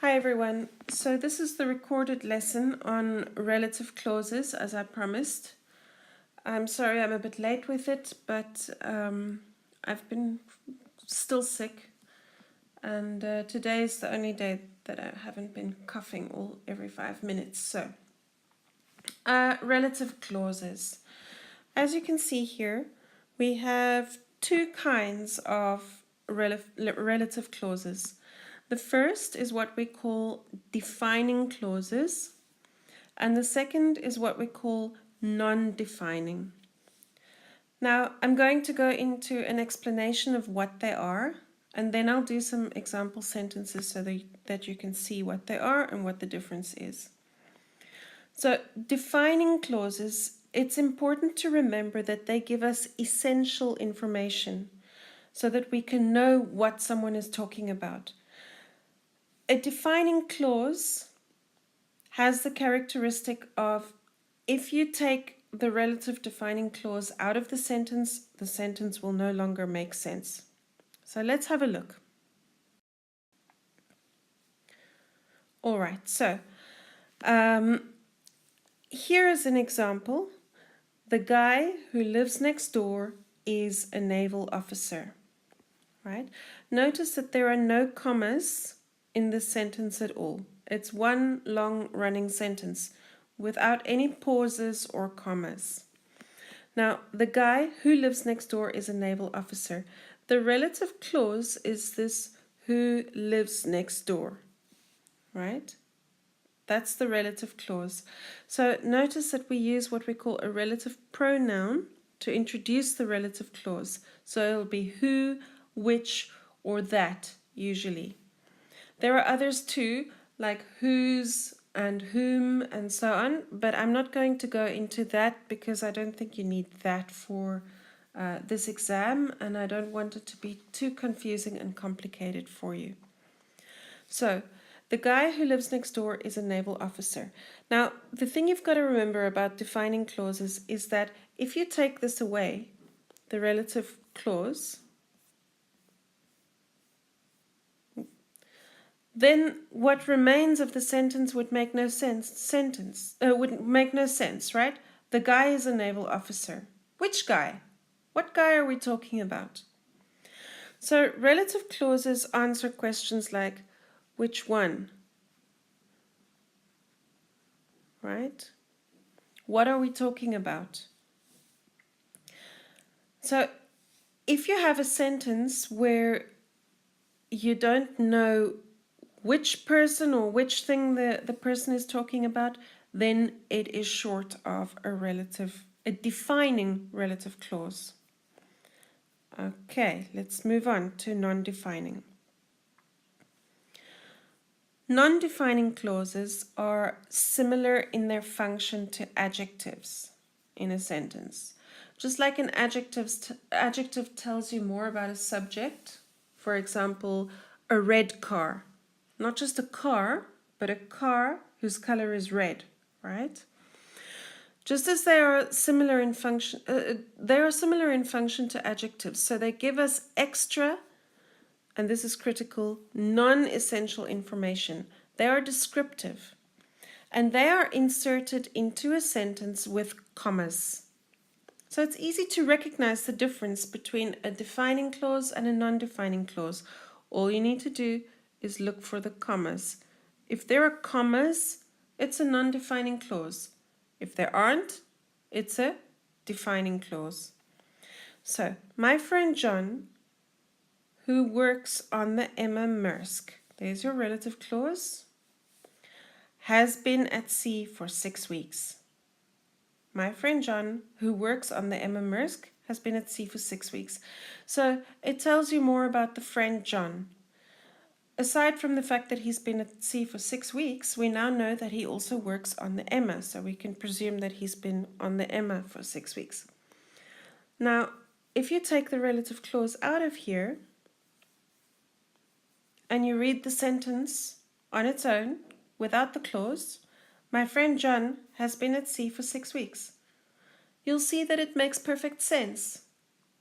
Hi everyone. So this is the recorded lesson on relative clauses as I promised. I'm sorry I'm a bit late with it, but I've been still sick and today is the only day that I haven't been coughing every 5 minutes. So relative clauses. As you can see here, we have two kinds of relative clauses. The first is what we call defining clauses, and the second is what we call non-defining. Now, I'm going to go into an explanation of what they are, and then I'll do some example sentences so that you can see what they are and what the difference is. So, defining clauses, it's important to remember that they give us essential information so that we can know what someone is talking about. A defining clause has the characteristic of if you take the relative defining clause out of the sentence will no longer make sense. So let's have a look. All right, so here is an example. The guy who lives next door is a naval officer, right? Notice that there are no commas in this sentence at all. It's one long running sentence without any pauses or commas. Now, the guy who lives next door is a naval officer. The relative clause is this who lives next door, right? That's the relative clause. So notice that we use what we call a relative pronoun to introduce the relative clause. So it'll be who, which, or that, usually. There are others too, like whose and whom and so on, but I'm not going to go into that because I don't think you need that for this exam, and I don't want it to be too confusing and complicated for you. So, the guy who lives next door is a naval officer. Now, the thing you've got to remember about defining clauses is that if you take this away, the relative clause, then what remains of the sentence would make no sense. Would make no sense, right? The guy is a naval officer. Which guy? What guy are we talking about? So relative clauses answer questions like, which one? Right? What are we talking about? So if you have a sentence where you don't know which person or which thing the person is talking about, then it is short of a defining relative clause. Okay, let's move on to non-defining. Non-defining clauses are similar in their function to adjectives in a sentence. Just like an adjective tells you more about a subject, for example, a red car. Not just a car, but a car whose color is red, right? Just as they are similar in function, to adjectives. So they give us extra, and this is critical, non-essential information. They are descriptive, and they are inserted into a sentence with commas. So it's easy to recognize the difference between a defining clause and a non-defining clause. All you need to do is look for the commas. If there are commas, it's a non-defining clause. If there aren't, it's a defining clause. So, my friend John, who works on the Emma Maersk, there's your relative clause, has been at sea for 6 weeks. My friend John, who works on the Emma Maersk, has been at sea for 6 weeks. So it tells you more about the friend John. Aside from the fact that he's been at sea for 6 weeks, we now know that he also works on the Emma, so we can presume that he's been on the Emma for 6 weeks. Now, if you take the relative clause out of here and you read the sentence on its own, without the clause, my friend John has been at sea for 6 weeks. You'll see that it makes perfect sense,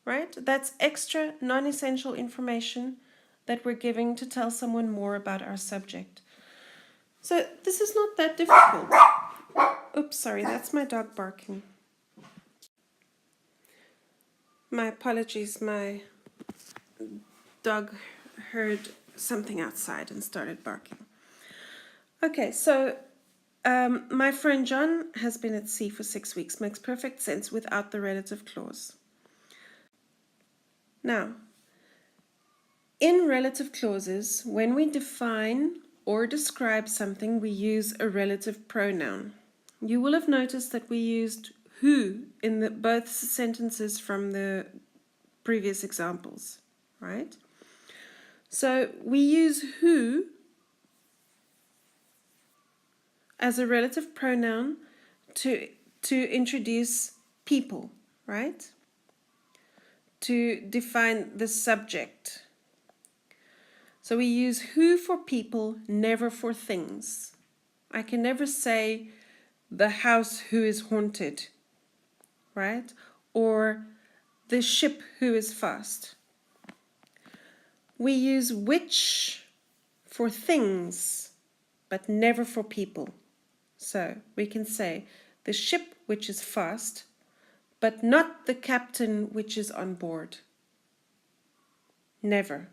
right? That's extra non-essential information that we're giving to tell someone more about our subject. So this is not that difficult. Oops, sorry, that's my dog barking. My apologies, my dog heard something outside and started barking. Okay, so my friend John has been at sea for 6 weeks. Makes perfect sense without the relative clause. Now, in relative clauses, when we define or describe something, we use a relative pronoun. You will have noticed that we used who in both sentences from the previous examples, right? So we use who as a relative pronoun to introduce people, right? To define the subject. So we use who for people, never for things. I can never say the house who is haunted, right? Or the ship who is fast. We use which for things, but never for people. So we can say the ship which is fast, but not the captain which is on board. Never.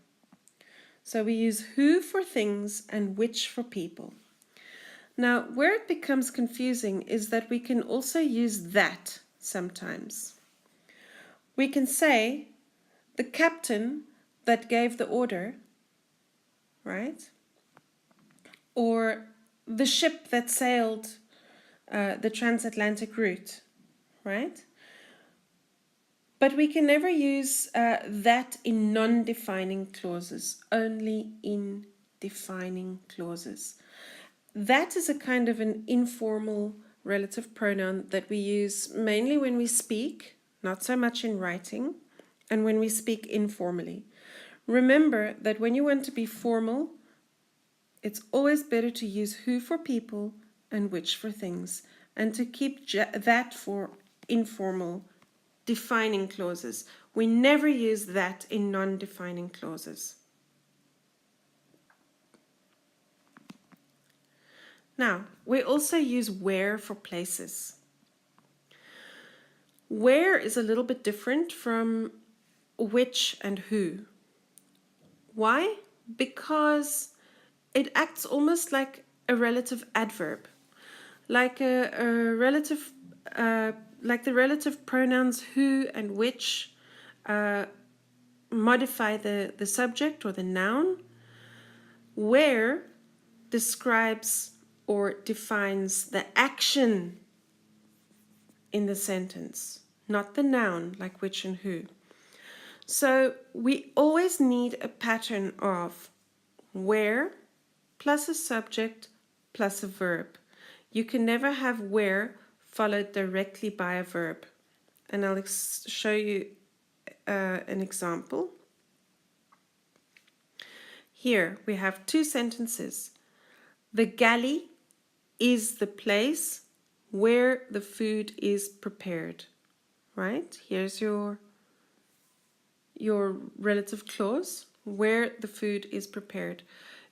So we use who for things and which for people. Now, where it becomes confusing is that we can also use that sometimes. We can say the captain that gave the order, right? Or the ship that sailed the transatlantic route, right? But we can never use that in non-defining clauses, only in defining clauses. That is a kind of an informal relative pronoun that we use mainly when we speak, not so much in writing, and when we speak informally. Remember that when you want to be formal, it's always better to use who for people and which for things, and to keep that for informal defining clauses. We never use that in non-defining clauses. Now, we also use where for places. Where is a little bit different from which and who. Why? Because it acts almost like a relative adverb, like a relative, like the relative pronouns who and which modify the subject or the noun. Where describes or defines the action in the sentence, not the noun like which and who. So we always need a pattern of where plus a subject plus a verb. You can never have where followed directly by a verb. And I'll show you an example. Here we have two sentences. The galley is the place where the food is prepared. Right? Here's your relative clause, where the food is prepared.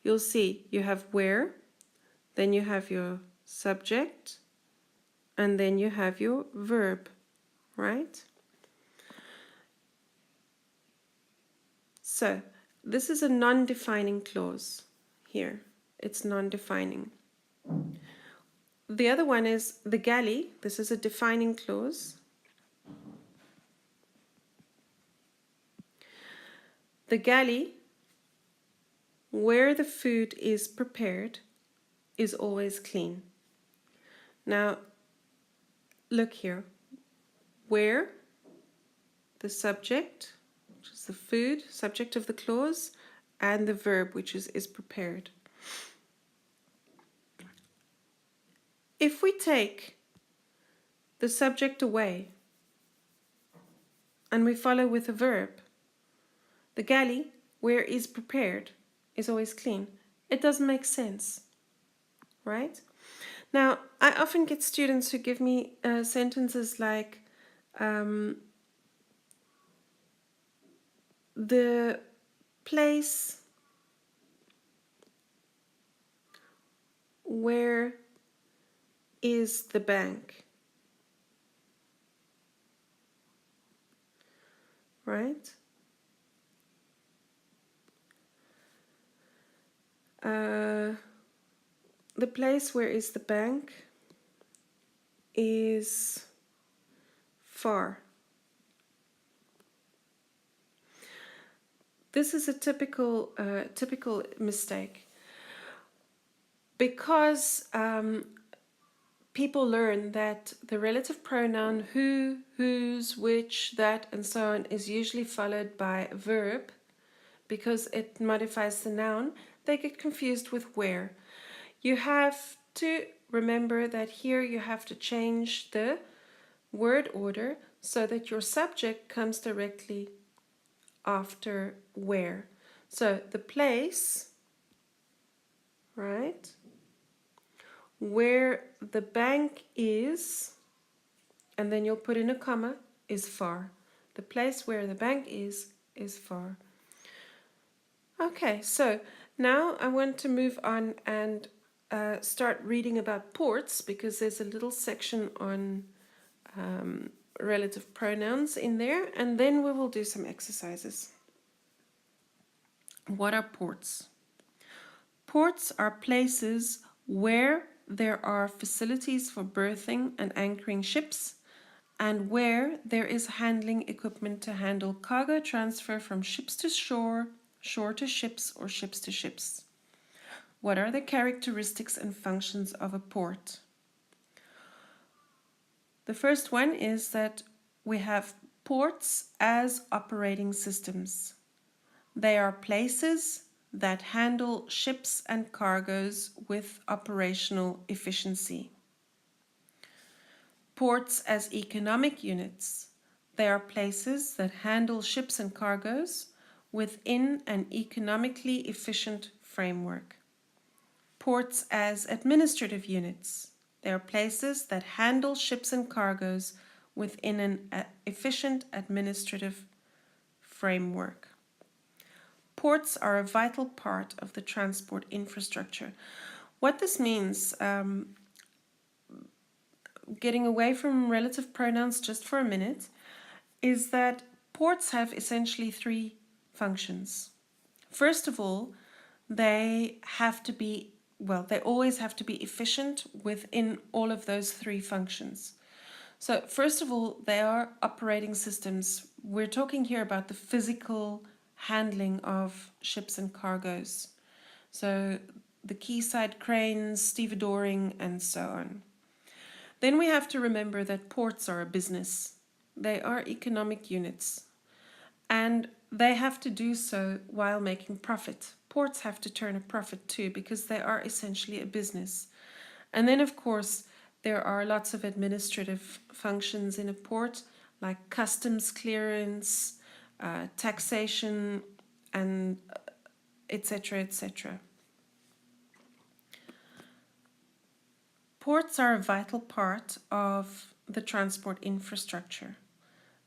You'll see you have where, then you have your subject, and then you have your verb, right? So this is a non-defining clause here. It's non-defining. The other one is the galley. This is a defining clause. The galley, where the food is prepared, is always clean. Now, look here. Where, the subject, which is the food, subject of the clause, and the verb, which is prepared. If we take the subject away and we follow with a verb, the galley, where is prepared, is always clean. It doesn't make sense, right? Now, I often get students who give me sentences like, the place where is the bank? Right? The place where is the bank is far. This is a typical mistake because people learn that the relative pronoun who, whose, which, that, and so on is usually followed by a verb because it modifies the noun. They get confused with where. You have to remember that here you have to change the word order so that your subject comes directly after where. So the place, right, where the bank is, and then you'll put in a comma, is far. The place where the bank is far. Okay, so now I want to move on and start reading about ports because there's a little section on relative pronouns in there, and then we will do some exercises. What are ports? Ports are places where there are facilities for berthing and anchoring ships and where there is handling equipment to handle cargo transfer from ships to shore, shore to ships, or ships to ships. What are the characteristics and functions of a port? The first one is that we have ports as operating systems. They are places that handle ships and cargoes with operational efficiency. Ports as economic units. They are places that handle ships and cargoes within an economically efficient framework. Ports as administrative units. They are places that handle ships and cargoes within an efficient administrative framework. Ports are a vital part of the transport infrastructure. What this means, getting away from relative pronouns just for a minute, is that ports have essentially three functions. First of all, they always have to be efficient within all of those three functions. So first of all, they are operating systems. We're talking here about the physical handling of ships and cargoes. So the quayside cranes, stevedoring, and so on. Then we have to remember that ports are a business. They are economic units. And they have to do so while making profit. Ports have to turn a profit too because they are essentially a business. And then, of course, there are lots of administrative functions in a port, like customs clearance, taxation, and etc., etc. Ports are a vital part of the transport infrastructure.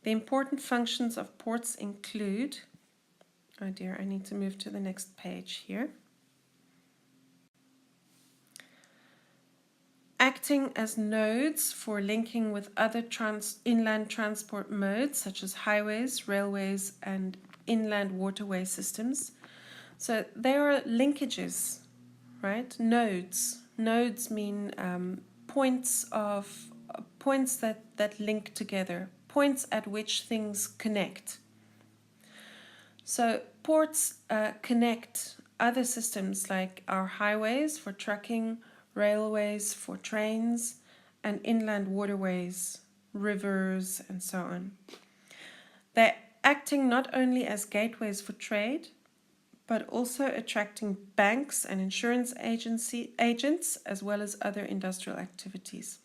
The important functions of ports include, oh dear, I need to move to the next page here. Acting as nodes for linking with other inland transport modes such as highways, railways, and inland waterway systems. So there are linkages, right? Nodes. Nodes mean points that link together, points at which things connect. So ports connect other systems like our highways for trucking, railways for trains, and inland waterways, rivers, and so on. They're acting not only as gateways for trade, but also attracting banks and insurance agents, as well as other industrial activities.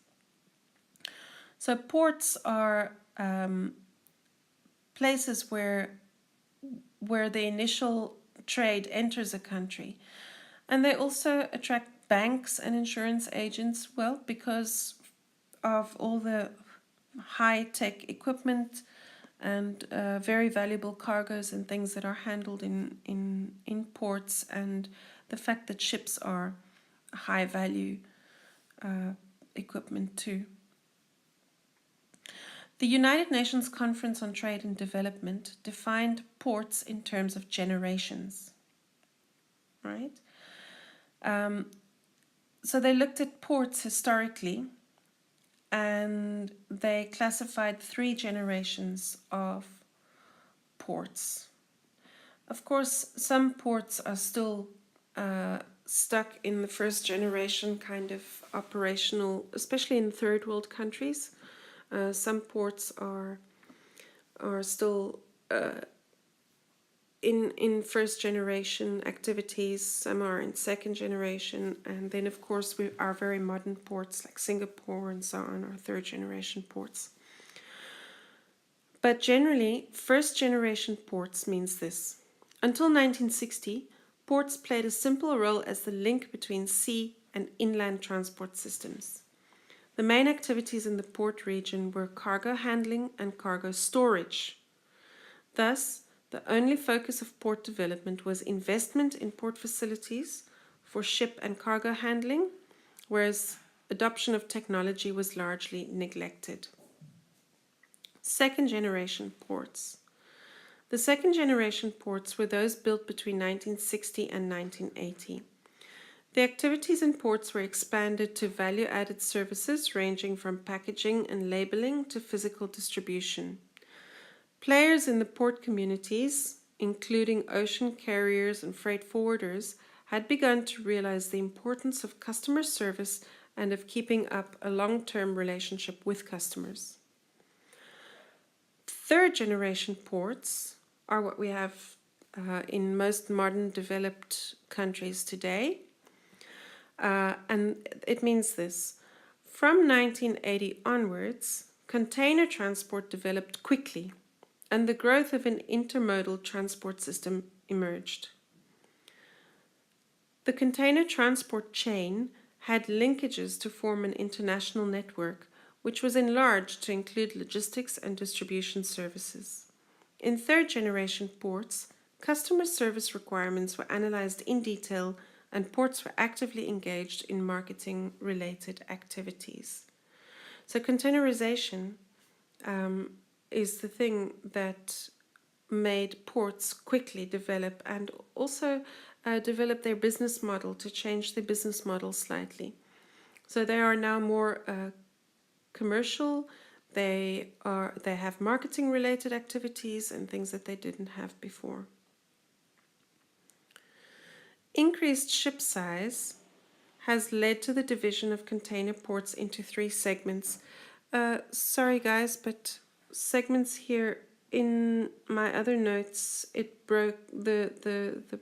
So ports are places where the initial trade enters a country. And they also attract banks and insurance agents, well, because of all the high-tech equipment and very valuable cargoes and things that are handled in ports, and the fact that ships are high value equipment too. The United Nations Conference on Trade and Development defined ports in terms of generations, right? So they looked at ports historically, and they classified 3 generations of ports. Of course, some ports are still stuck in the first generation kind of operational, especially in third world countries. Some ports are still in first generation activities, some are in second generation, and then of course we are very modern ports like Singapore and so on are third generation ports. But generally, first generation ports means this. Until 1960, ports played a simple role as the link between sea and inland transport systems. The main activities in the port region were cargo handling and cargo storage. Thus, the only focus of port development was investment in port facilities for ship and cargo handling, whereas adoption of technology was largely neglected. Second generation ports. The second generation ports were those built between 1960 and 1980. The activities in ports were expanded to value-added services ranging from packaging and labeling to physical distribution. Players in the port communities, including ocean carriers and freight forwarders, had begun to realize the importance of customer service and of keeping up a long-term relationship with customers. Third generation ports are what we have in most modern developed countries today. And it means this. From 1980 onwards, container transport developed quickly, and the growth of an intermodal transport system emerged. The container transport chain had linkages to form an international network, which was enlarged to include logistics and distribution services. In third generation ports, customer service requirements were analyzed in detail, and ports were actively engaged in marketing related activities. So containerization is the thing that made ports quickly develop and also develop their business model, to change their business model slightly. So they are now more commercial. They have marketing related activities and things that they didn't have before. Increased ship size has led to the division of container ports into 3 segments. Sorry guys, but segments here in my other notes, it broke the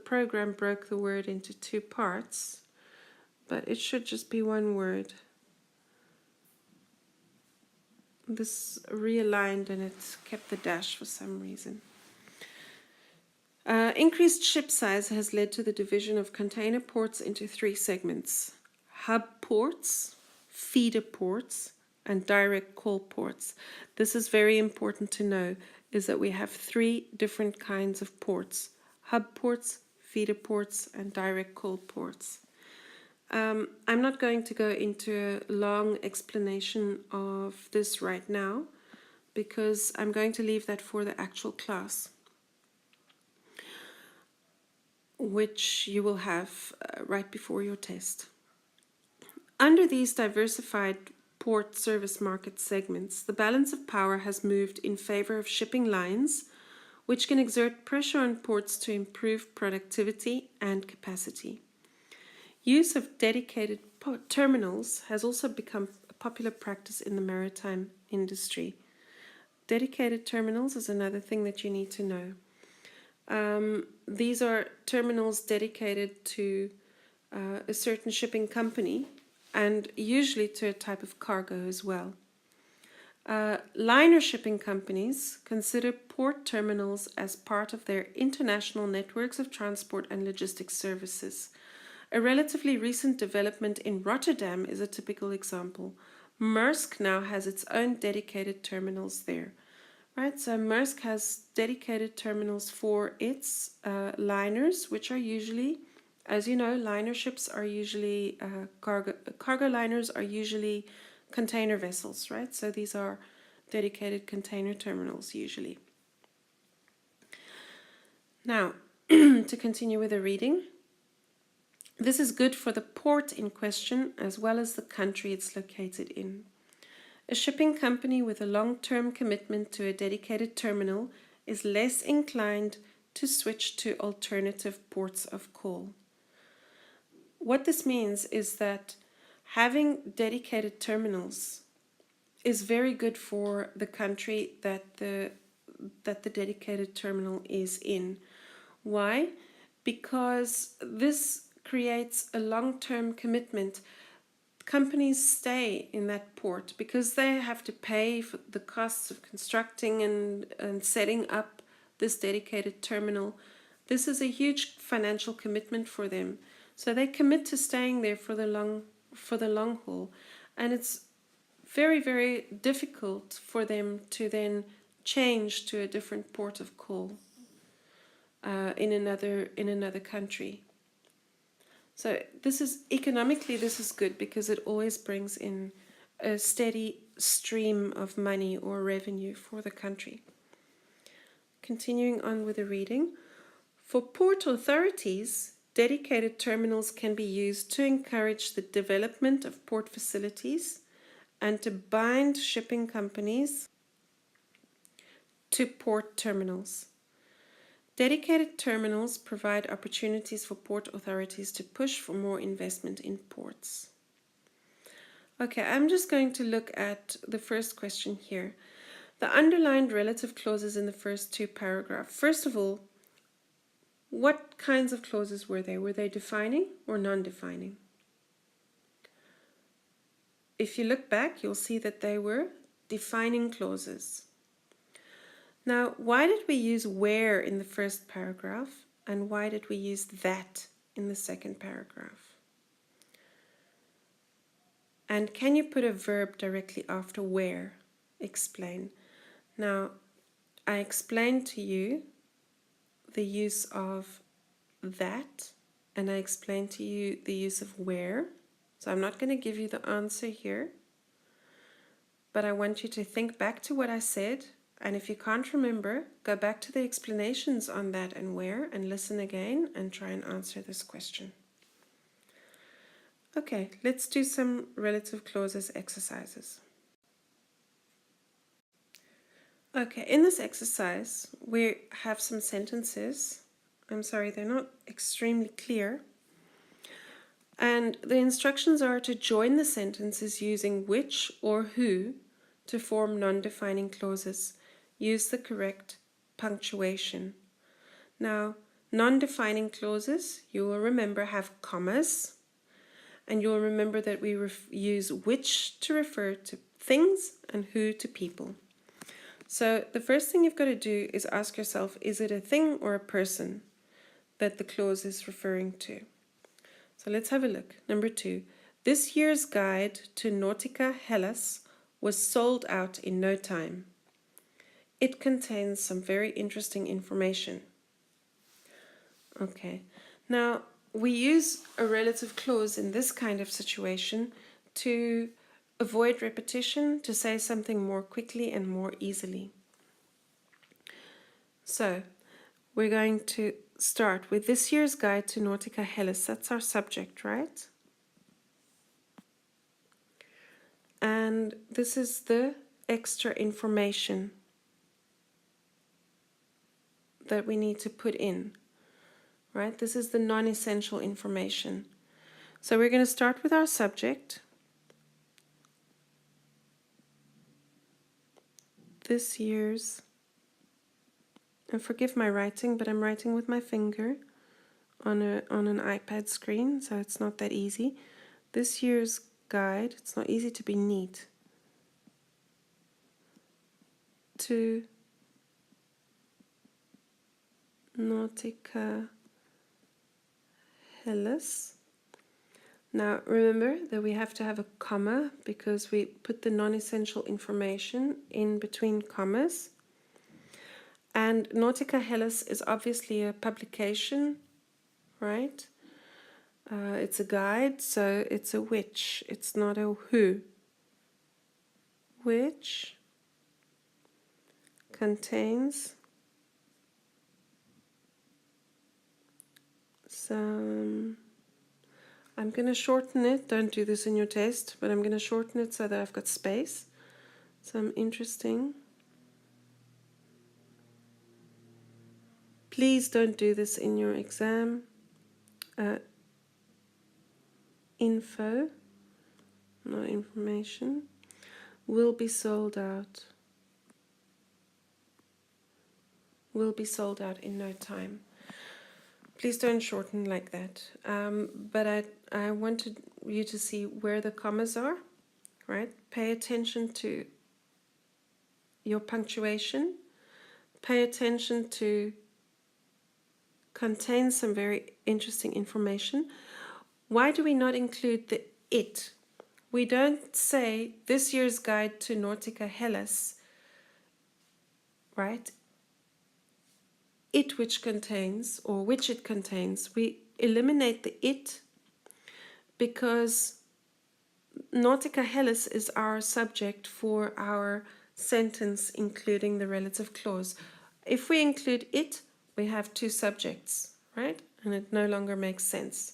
program broke the word into 2 parts, but it should just be 1 word. This realigned and it kept the dash for some reason. Increased ship size has led to the division of container ports into 3 segments: hub ports, feeder ports, and direct call ports. This is very important to know, is that we have 3 different kinds of ports: hub ports, feeder ports, and direct call ports. I'm not going to go into a long explanation of this right now, because I'm going to leave that for the actual class, which you will have right before your test. Under these diversified port service market segments, the balance of power has moved in favor of shipping lines, which can exert pressure on ports to improve productivity and capacity. Use of dedicated terminals has also become a popular practice in the maritime industry. Dedicated terminals is another thing that you need to know. These are terminals dedicated to a certain shipping company, and usually to a type of cargo as well. Liner shipping companies consider port terminals as part of their international networks of transport and logistics services. A relatively recent development in Rotterdam is a typical example. Maersk now has its own dedicated terminals there. Right, so Maersk has dedicated terminals for its liners, which are usually As you know, liner ships are usually cargo liners are usually container vessels, right? So these are dedicated container terminals usually. Now, to continue with the reading, this is good for the port in question as well as the country it's located in. A shipping company with a long-term commitment to a dedicated terminal is less inclined to switch to alternative ports of call. What this means is that having dedicated terminals is very good for the country that the dedicated terminal is in. Why? Because this creates a long-term commitment. Companies stay in that port because they have to pay for the costs of constructing and setting up this dedicated terminal. This is a huge financial commitment for them. So they commit to staying there for the long haul. And it's very, very difficult for them to then change to a different port of call in another country. So this is economically, this is good because it always brings in a steady stream of money or revenue for the country. Continuing on with the reading. For port authorities, dedicated terminals can be used to encourage the development of port facilities and to bind shipping companies to port terminals. Dedicated terminals provide opportunities for port authorities to push for more investment in ports. Okay, I'm just going to look at the first question here. The underlined relative clauses in the first two paragraphs. First of all, what kinds of clauses were they? Were they defining or non-defining? If you look back, you'll see that they were defining clauses. Now, why did we use where in the first paragraph and why did we use that in the second paragraph? And can you put a verb directly after where? Explain. Now, I explained to you the use of that and I explained to you the use of where. So I'm not going to give you the answer here, but I want you to think back to what I said. And if you can't remember, go back to the explanations on that and where and listen again and try and answer this question. Okay, let's do some relative clauses exercises. Okay, in this exercise, we have some sentences. I'm sorry, they're not extremely clear. And the instructions are to join the sentences using which or who to form non-defining clauses. Use the correct punctuation. Now, non-defining clauses, you will remember, have commas, and you'll remember that we use which to refer to things and who to people. So the first thing you've got to do is ask yourself, is it a thing or a person that the clause is referring to? So let's have a look. Number 2, this year's guide to Nautica Hellas was sold out in no time. It contains some very interesting information. Okay, now we use a relative clause in this kind of situation to avoid repetition, to say something more quickly and more easily. So we're going to start with this year's guide to Nautica Hellas. That's our subject, right? And this is the extra information that we need to put in, right? This is the non-essential information. So we're going to start with our subject. This year's, and forgive my writing, but I'm writing with my finger on an iPad screen, so it's not that easy. This year's guide, it's not easy to be neat, to Nautica Hellas. Now remember that we have to have a comma because we put the non-essential information in between commas. And Nautica Hellas is obviously a publication, right? It's a guide, so it's a which. It's not a who. Which contains some. I'm going to shorten it. Don't do this in your test, but I'm going to shorten it so that I've got space. Some interesting. Please don't do this in your exam. Info, not information, will be sold out. Will be sold out in no time. Please don't shorten like that. But I wanted you to see where the commas are, right? Pay attention to your punctuation. Pay attention to contain some very interesting information. Why do we not include the it? We don't say this year's guide to Nautica Hellas, right? It which contains, or which it contains. We eliminate the it because Nautica Hellas is our subject for our sentence, including the relative clause. If we include it, we have two subjects, right? And it no longer makes sense.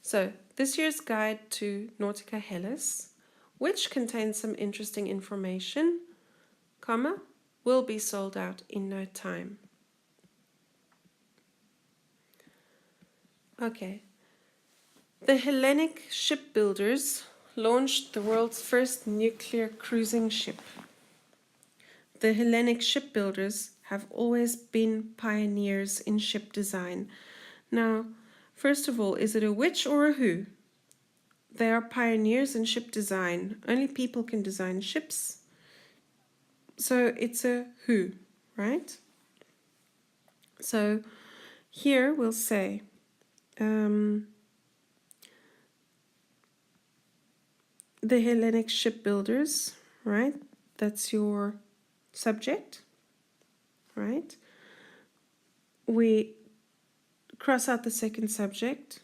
So, this year's guide to Nautica Hellas, which contains some interesting information, comma, will be sold out in no time. Okay. The Hellenic shipbuilders launched the world's first nuclear cruising ship. The Hellenic shipbuilders have always been pioneers in ship design. Now, first of all, is it a which or a who? They are pioneers in ship design. Only people can design ships. So it's a who, right? So here we'll say the Hellenic shipbuilders, right? That's your subject, right? We cross out the second subject.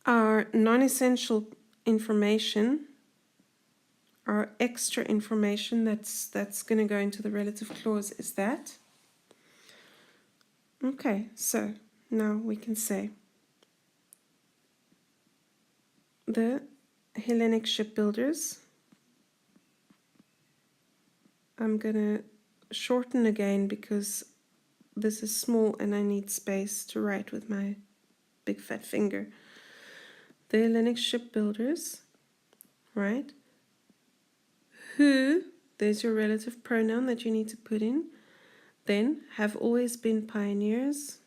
Our non-essential information, our extra information that's going to go into the relative clause is that. Okay, so now we can say the Hellenic shipbuilders. I'm going to shorten again because this is small and I need space to write with my big fat finger. The Hellenic shipbuilders, right? Who, there's your relative pronoun that you need to put in. Then, have always been pioneers.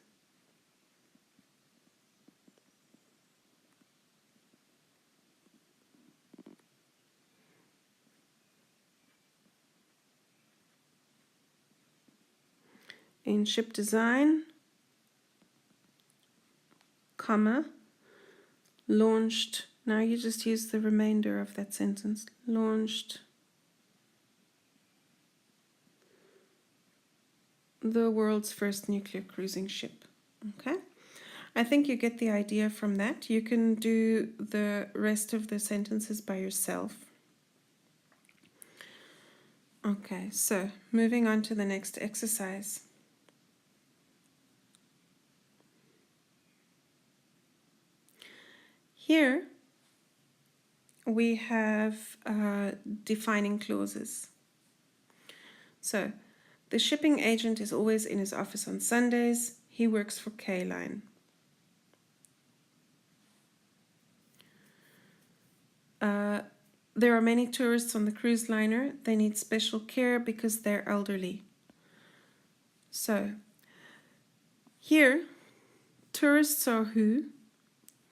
In ship design, comma, launched. Now you just use the remainder of that sentence. Launched the world's first nuclear cruising ship. Okay? I think you get the idea from that. You can do the rest of the sentences by yourself. Okay, so moving on to the next exercise. Here we have defining clauses. So, the shipping agent is always in his office on Sundays. He works for K-Line. There are many tourists on the cruise liner. They need special care because they're elderly. So, here, tourists are who?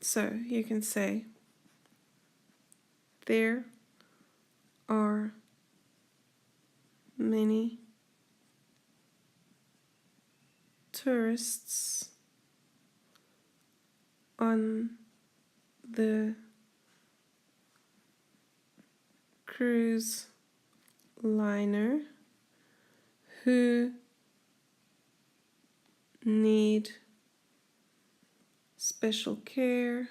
So, you can say, there are many tourists on the cruise liner who need special care,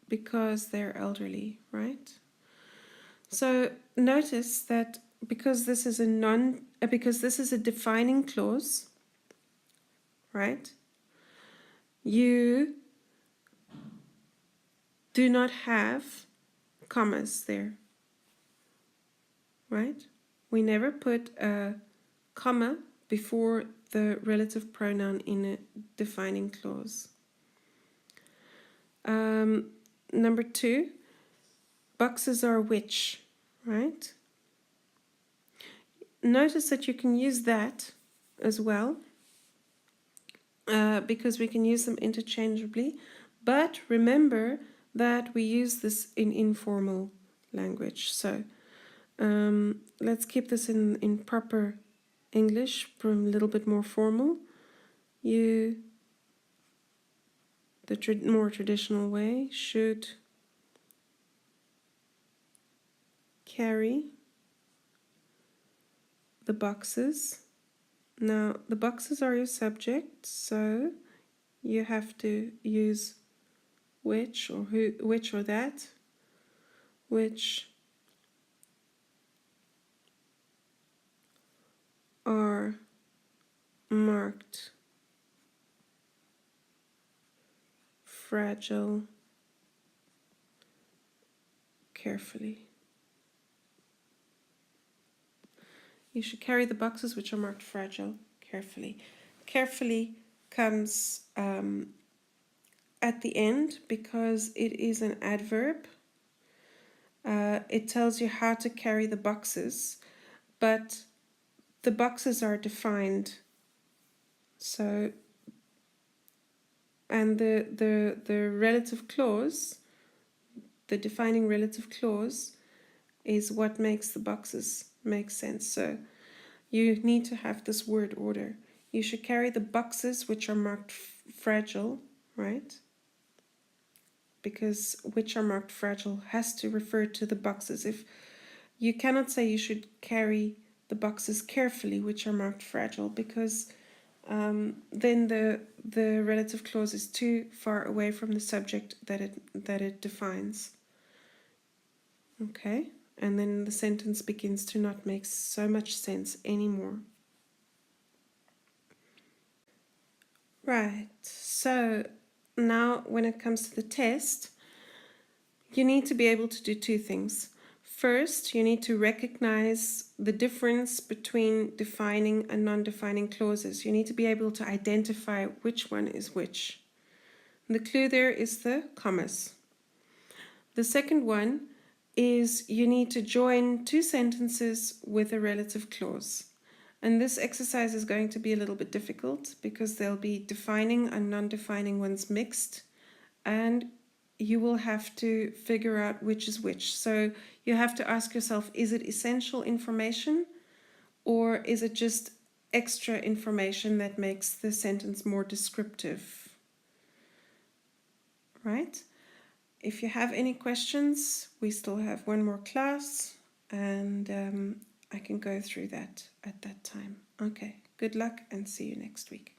because they're elderly, right? So notice that because this is a defining clause, right? You do not have commas there, right? We never put a comma before the relative pronoun in a defining clause. Number 2, boxes are which, right? Notice that you can use that as well, because we can use them interchangeably, but remember that we use this in informal language. So let's keep this in proper English, a little bit more formal. You, the more traditional way, should carry the boxes. Now, the boxes are your subject, so you have to use which or who, which or that, which are marked fragile carefully. You should carry the boxes which are marked fragile carefully. Carefully comes at the end because it is an adverb. It tells you how to carry the boxes, but the boxes are defined. So, and the relative clause, the defining relative clause, is what makes the boxes make sense. So you need to have this word order. You should carry the boxes which are marked fragile, right? Because which are marked fragile has to refer to the boxes. If you cannot say you should carry the boxes carefully which are marked fragile, because then the relative clause is too far away from the subject that it defines. Okay, and then the sentence begins to not make so much sense anymore. Right, so now when it comes to the test, you need to be able to do 2 things. First, you need to recognize the difference between defining and non-defining clauses. You need to be able to identify which one is which. The clue there is the commas. The second one is you need to join 2 sentences with a relative clause. And this exercise is going to be a little bit difficult because there'll be defining and non-defining ones mixed, and you will have to figure out which is which. So you have to ask yourself, is it essential information or is it just extra information that makes the sentence more descriptive? Right? If you have any questions, we still have one more class, and I can go through that at that time. Okay, good luck and see you next week.